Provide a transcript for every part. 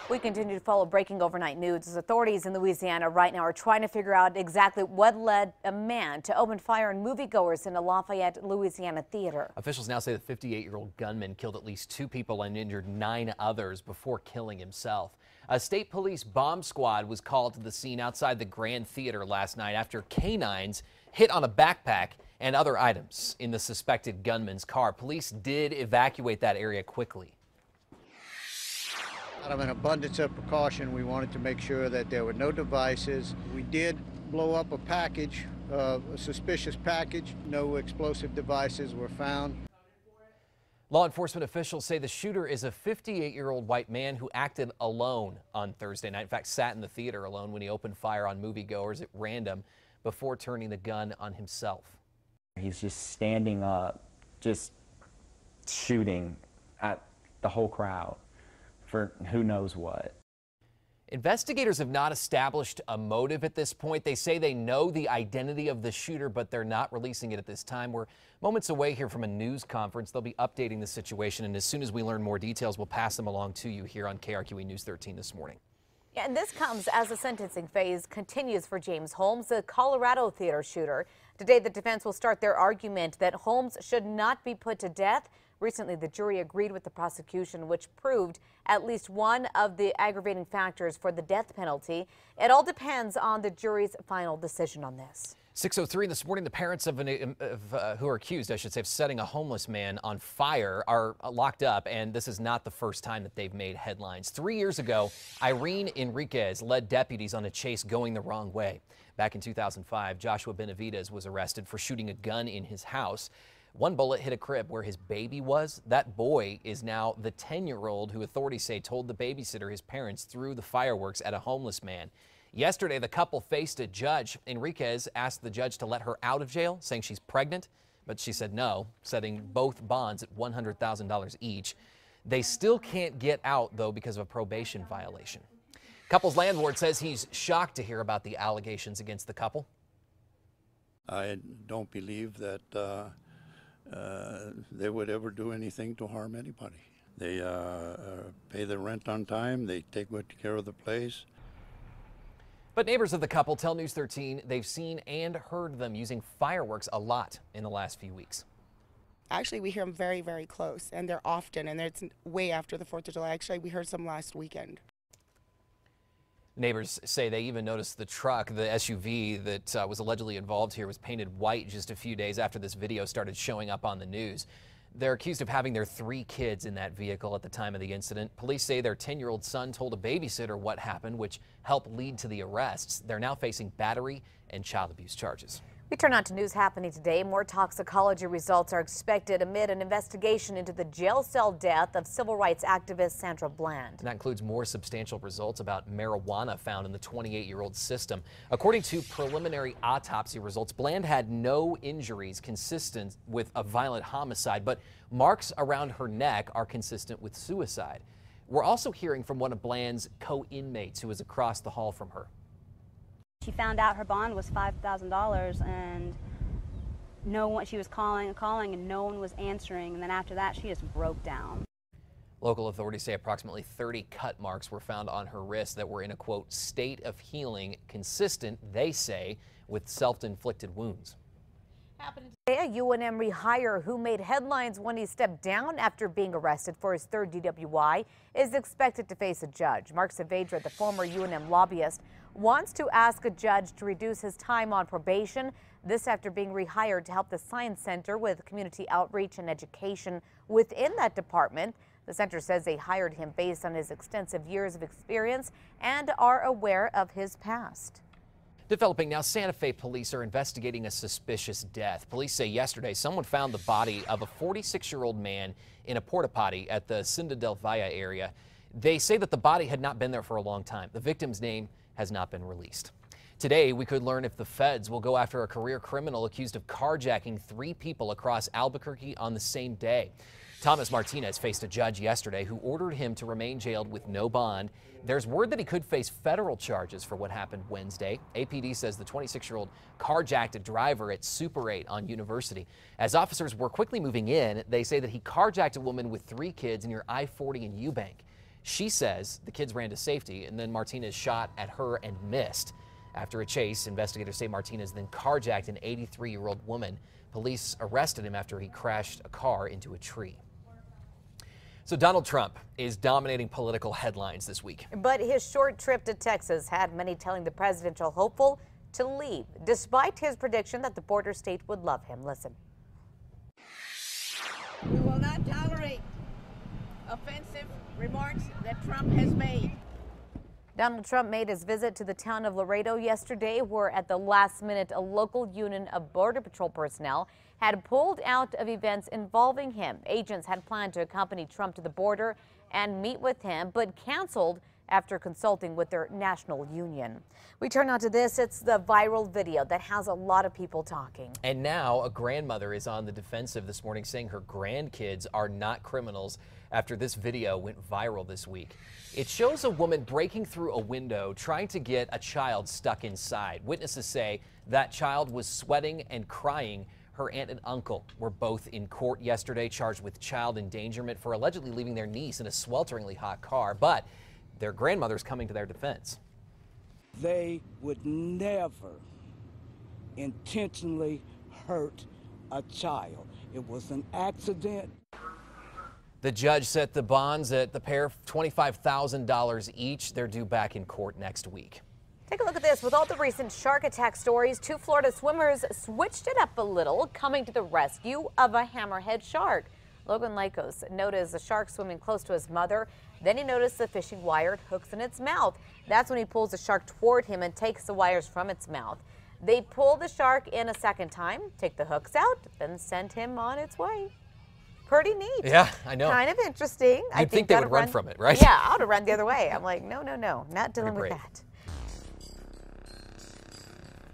We continue to follow breaking overnight news as authorities in Louisiana right now are trying to figure out exactly what led a man to open fire on moviegoers in a Lafayette, Louisiana theater. Officials now say the 58-year-old gunman killed at least 2 people and injured 9 others before killing himself. A state police bomb squad was called to the scene outside the Grand Theater last night after canines hit on a backpack and other items in the suspected gunman's car. Police did evacuate that area quickly. Out of an abundance of precaution, we wanted to make sure that there were no devices. We did blow up a package, a suspicious package. No explosive devices were found. Law enforcement officials say the shooter is a 58-year-old white man who acted alone on Thursday night. In fact, sat in the theater alone when he opened fire on moviegoers at random before turning the gun on himself. He's just standing up, just shooting at the whole crowd for who knows what. Investigators have not established a motive at this point. They say they know the identity of the shooter, but they're not releasing it at this time. We're moments away here from a news conference. They'll be updating the situation, and as soon as we learn more details, we'll pass them along to you here on KRQE News 13 this morning. Yeah, and this comes as the sentencing phase continues for James Holmes, the Colorado theater shooter. Today, the defense will start their argument that Holmes should not be put to death. Recently, the jury agreed with the prosecution, which proved at least one of the aggravating factors for the death penalty. It all depends on the jury's final decision on this. 6:03 this morning, the parents of who are accused, I should say, of setting a homeless man on fire are locked up, and this is not the first time that they've made headlines. 3 years ago, Irene Enriquez led deputies on a chase going the wrong way. Back in 2005, Joshua Benavidez was arrested for shooting a gun in his house. One bullet hit a crib where his baby was. That boy is now the 10-year-old who authorities say told the babysitter his parents threw the fireworks at a homeless man. Yesterday, the couple faced a judge. Enriquez asked the judge to let her out of jail, saying she's pregnant, but she said no, setting both bonds at $100,000 each. They still can't get out, though, because of a probation violation. Couple's landlord says he's shocked to hear about the allegations against the couple. I don't believe that they would ever do anything to harm anybody. They pay their rent on time. They take good care of the place. But neighbors of the couple tell News 13 they've seen and heard them using fireworks a lot in the last few weeks. Actually, we hear them very, very close, and they're often, and it's way after the 4th of July. Actually, we heard some last weekend. Neighbors say they even noticed the truck, the SUV that was allegedly involved here, was painted white just a few days after this video started showing up on the news. They're accused of having their 3 kids in that vehicle at the time of the incident. Police say their 10-year-old son told a babysitter what happened, which helped lead to the arrests. They're now facing battery and child abuse charges. We turn on to news happening today. More toxicology results are expected amid an investigation into the jail cell death of civil rights activist Sandra Bland. And that includes more substantial results about marijuana found in the 28-year-old system. According to preliminary autopsy results, Bland had no injuries consistent with a violent homicide, but marks around her neck are consistent with suicide. We're also hearing from one of Bland's co-inmates who was across the hall from her. She found out her bond was $5,000, and she was calling and no one was answering, and then after that she just broke down. Local authorities say approximately 30 cut marks were found on her wrist that were in a, quote, state of healing consistent, they say, with self-inflicted wounds. A UNM rehire who made headlines when he stepped down after being arrested for his 3rd DWI is expected to face a judge. Mark Saavedra, the former UNM lobbyist, wants to ask a judge to reduce his time on probation. This after being rehired to help the Science Center with community outreach and education within that department. The center says they hired him based on his extensive years of experience and are aware of his past. Developing now, Santa Fe police are investigating a suspicious death. Police say yesterday someone found the body of a 46-year-old man in a porta potty at the Cinda del Valle area. They say that the body had not been there for a long time. The victim's name has not been released. Today, we could learn if the feds will go after a career criminal accused of carjacking 3 people across Albuquerque on the same day. Thomas Martinez faced a judge yesterday who ordered him to remain jailed with no bond. There's word that he could face federal charges for what happened Wednesday. APD says the 26-year-old carjacked a driver at Super 8 on University. As officers were quickly moving in, they say that he carjacked a woman with 3 kids near I-40 in Eubank. She says the kids ran to safety, and then Martinez shot at her and missed. After a chase, investigators say Martinez then carjacked an 83-year-old woman. Police arrested him after he crashed a car into a tree. So Donald Trump is dominating political headlines this week. But his short trip to Texas had many telling the presidential hopeful to leave, despite his prediction that the border state would love him. Listen. We will not tolerate offensive remarks that Trump has made. Donald Trump made his visit to the town of Laredo yesterday, where at the last minute, a local union of Border Patrol personnel had pulled out of events involving him. Agents had planned to accompany Trump to the border and meet with him, but canceled after consulting with their national union. We turn now to this. It's the viral video that has a lot of people talking. And now a grandmother is on the defensive this morning, saying her grandkids are not criminals after this video went viral this week. It shows a woman breaking through a window trying to get a child stuck inside. Witnesses say that child was sweating and crying. Her aunt and uncle were both in court yesterday, charged with child endangerment for allegedly leaving their niece in a swelteringly hot car. But their grandmother's coming to their defense. They would never intentionally hurt a child. It was an accident. The judge set the bonds at the pair $25,000 each. They're due back in court next week. Take a look at this. With all the recent shark attack stories, 2 Florida swimmers switched it up a little, coming to the rescue of a hammerhead shark. Logan Lycos noticed the shark swimming close to his mother. Then he noticed the fishing wire hooks in its mouth. That's when he pulls the shark toward him and takes the wires from its mouth. They pull the shark in a second time, take the hooks out, then send him on its way. Pretty neat. Yeah, I know. Kind of interesting. You'd think they would run from it, right? Yeah, I would have run the other way. I'm like, no, not dealing with that.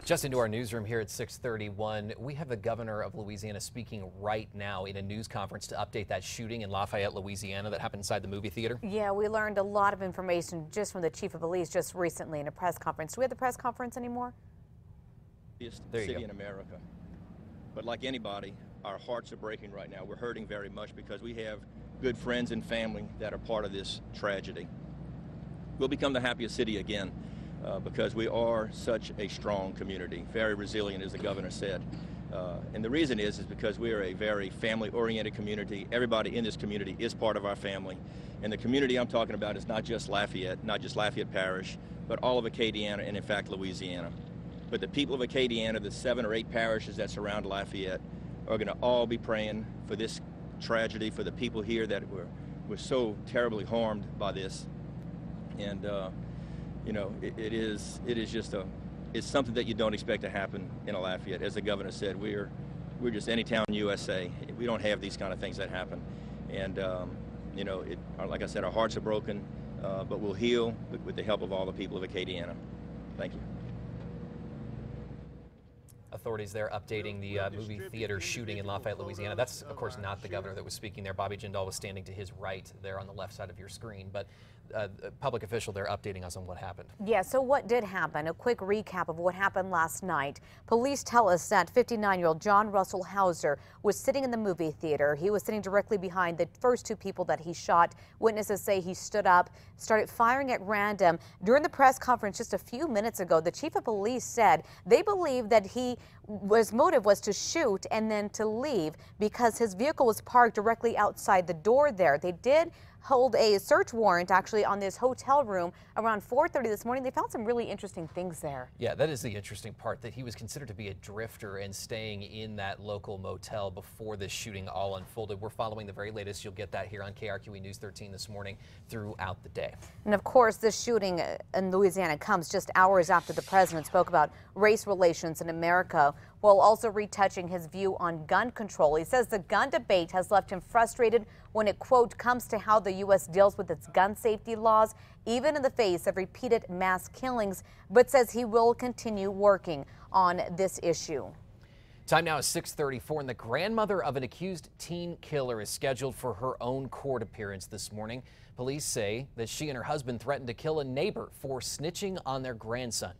Just into our newsroom here at 6:31, we have the governor of Louisiana speaking right now in a news conference to update that shooting in Lafayette, Louisiana that happened inside the movie theater. Yeah, we learned a lot of information just from the chief of police just recently in a press conference. Do we have the press conference anymore? City in America. But like anybody, our hearts are breaking right now. We're hurting very much because we have good friends and family that are part of this tragedy. We'll become the happiest city again. Because we are such a strong community, very resilient, as the governor said. And the reason is because we are a very family-oriented community. Everybody in this community is part of our family. And the community I'm talking about is not just Lafayette Parish, but all of Acadiana and, in fact, Louisiana. But the people of Acadiana, the 7 or 8 parishes that surround Lafayette, are going to all be praying for this tragedy, for the people here that were so terribly harmed by this. And you know, it is just it's something that you don't expect to happen in a Lafayette. As the governor said, we're just any town in USA. We don't have these kind of things that happen. And, you know, like I said, our hearts are broken, but we'll heal with the help of all the people of Acadiana. Thank you. Authorities there updating the movie theater shooting in Lafayette, Louisiana. That's, of course, not the governor that was speaking there. Bobby Jindal was standing to his right there on the left side of your screen. But a public official there updating us on what happened. Yeah, so what did happen? A quick recap of what happened last night. Police tell us that 59-year-old John Russell Hauser was sitting in the movie theater. He was sitting directly behind the first 2 people that he shot. Witnesses say he stood up, started firing at random. During the press conference just a few minutes ago, the chief of police said they believe that his motive was to shoot and then to leave because his vehicle was parked directly outside the door there. They did hold a search warrant actually on this hotel room around 4:30 this morning. They found some really interesting things there. Yeah, that is the interesting part, that he was considered to be a drifter and staying in that local motel before this shooting all unfolded. We're following the very latest. You'll get that here on KRQE News 13 this morning throughout the day. And of course, this shooting in Louisiana comes just hours after the president spoke about race relations in America, while also retouching his view on gun control. He says the gun debate has left him frustrated when it, quote, comes to how the U.S. deals with its gun safety laws, even in the face of repeated mass killings, but says he will continue working on this issue. Time now is 6:34, and the grandmother of an accused teen killer is scheduled for her own court appearance this morning. Police say that she and her husband threatened to kill a neighbor for snitching on their grandson.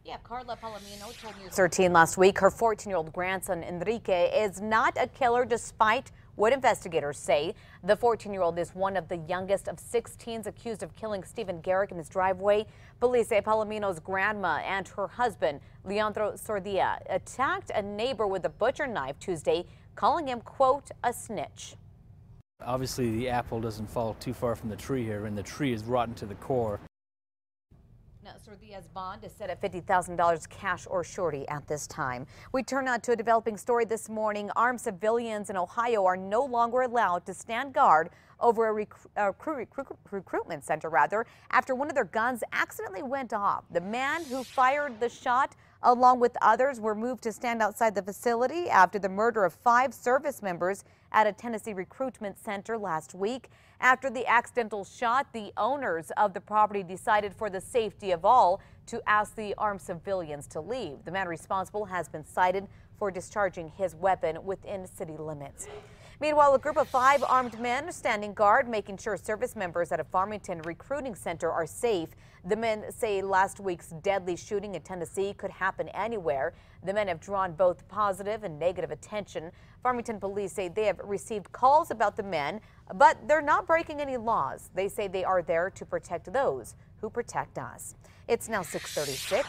Yeah, Carla Palomino told News 13 last week her 14-year-old grandson, Enrique, is not a killer despite what investigators say. The 14-year-old is one of the youngest of 6 teens accused of killing Stephen Garrick in his driveway. Police say Palomino's grandma and her husband, Leandro Sordia, attacked a neighbor with a butcher knife Tuesday, calling him, quote, a snitch. Obviously, the apple doesn't fall too far from the tree here, and the tree is rotten to the core. Now, Sordia's bond is set at $50,000 cash or surety at this time. We turn now to a developing story this morning. Armed civilians in Ohio are no longer allowed to stand guard over a recruitment center, after one of their guns accidentally went off. The man who fired the shot, along with others, were moved to stand outside the facility after the murder of 5 service members at a Tennessee recruitment center last week. After the accidental shot, the owners of the property decided, for the safety of all, to ask the armed civilians to leave. The man responsible has been cited for discharging his weapon within city limits. Meanwhile, a group of 5 armed men are standing guard, making sure service members at a Farmington recruiting center are safe. The men say last week's deadly shooting in Tennessee could happen anywhere. The men have drawn both positive and negative attention. Farmington police say they have received calls about the men, but they're not breaking any laws. They say they are there to protect those who protect us. It's now 6:36.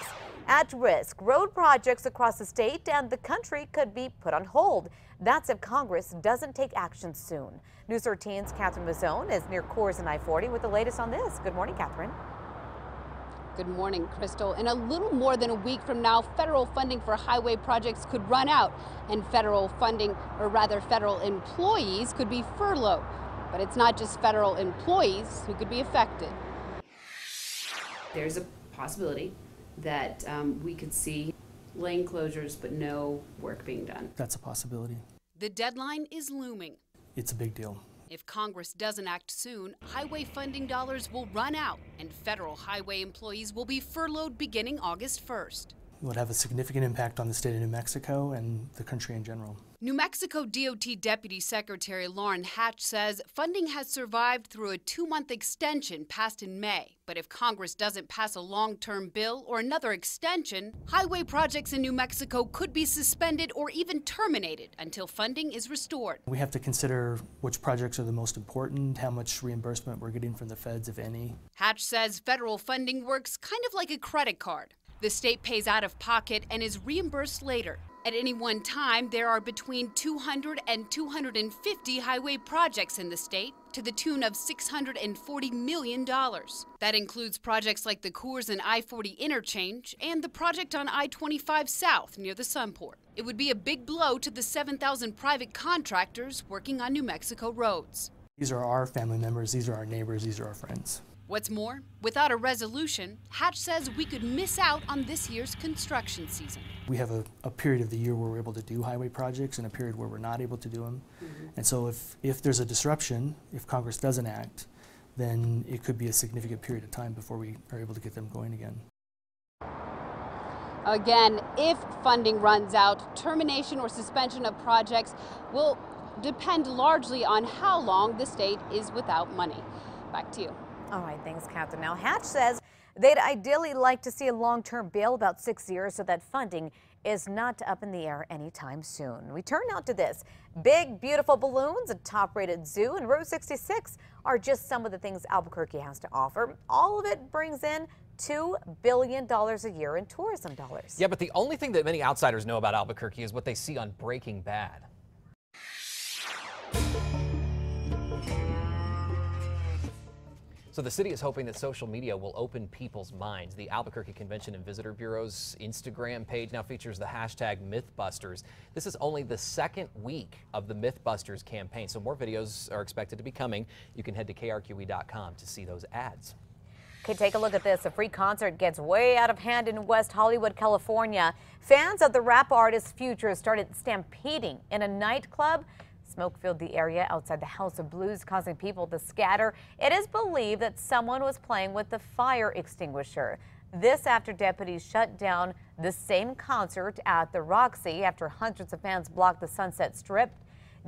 At risk, road projects across the state and the country could be put on hold. That's if Congress doesn't take action soon. News 13's Catherine Mazzone is near Coors and I-40 with the latest on this. Good morning, Catherine. Good morning, Crystal. In a little more than a week from now, federal funding for highway projects could run out, and federal funding, or rather federal employees, could be furloughed. But it's not just federal employees who could be affected. There's a possibility that we could see lane closures but no work being done. That's a possibility. The deadline is looming. It's a big deal. If Congress doesn't act soon, highway funding dollars will run out and federal highway employees will be furloughed beginning August 1st. It would have a significant impact on the state of New Mexico and the country in general. New Mexico DOT Deputy Secretary Lauren Hatch says funding has survived through a 2-month extension passed in May. But if Congress doesn't pass a long-term bill or another extension, highway projects in New Mexico could be suspended or even terminated until funding is restored. We have to consider which projects are the most important, how much reimbursement we're getting from the feds, if any. Hatch says federal funding works kind of like a credit card. The state pays out of pocket and is reimbursed later. At any one time, there are between 200 and 250 highway projects in the state to the tune of $640 million. That includes projects like the Coors and I-40 interchange and the project on I-25 South near the Sunport. It would be a big blow to the 7,000 private contractors working on New Mexico roads. These are our family members, these are our neighbors, these are our friends. What's more, without a resolution, Hatch says we could miss out on this year's construction season. We have a period of the year where we're able to do highway projects and a period where we're not able to do them. And so if there's a disruption, if Congress doesn't act, then it could be a significant period of time before we are able to get them going again. Again, if funding runs out, termination or suspension of projects will depend largely on how long the state is without money. Back to you. All right, thanks, Catherine. Now, Hatch says they'd ideally like to see a long-term bill about 6 years so that funding is not up in the air anytime soon. We turn now to this. Big, beautiful balloons, a top-rated zoo, and Route 66 are just some of the things Albuquerque has to offer. All of it brings in $2 billion a year in tourism dollars. Yeah, but the only thing that many outsiders know about Albuquerque is what they see on Breaking Bad. So the city is hoping that social media will open people's minds. The Albuquerque Convention and Visitor Bureau's Instagram page now features the hashtag Mythbusters. This is only the 2nd week of the Mythbusters campaign, so more videos are expected to be coming. You can head to KRQE.com to see those ads. Okay, take a look at this. A free concert gets way out of hand in West Hollywood, California. Fans of the rap artist's future started stampeding in a nightclub. Smoke filled the area outside the House of Blues, causing people to scatter. It is believed that someone was playing with the fire extinguisher. This after deputies shut down the same concert at the Roxy after hundreds of fans blocked the Sunset Strip.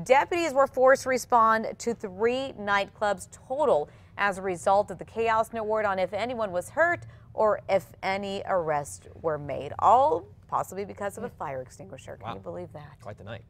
Deputies were forced to respond to 3 nightclubs total as a result of the chaos. No word on if anyone was hurt or if any arrests were made, all possibly because of a fire extinguisher. Can you believe that? Quite the night.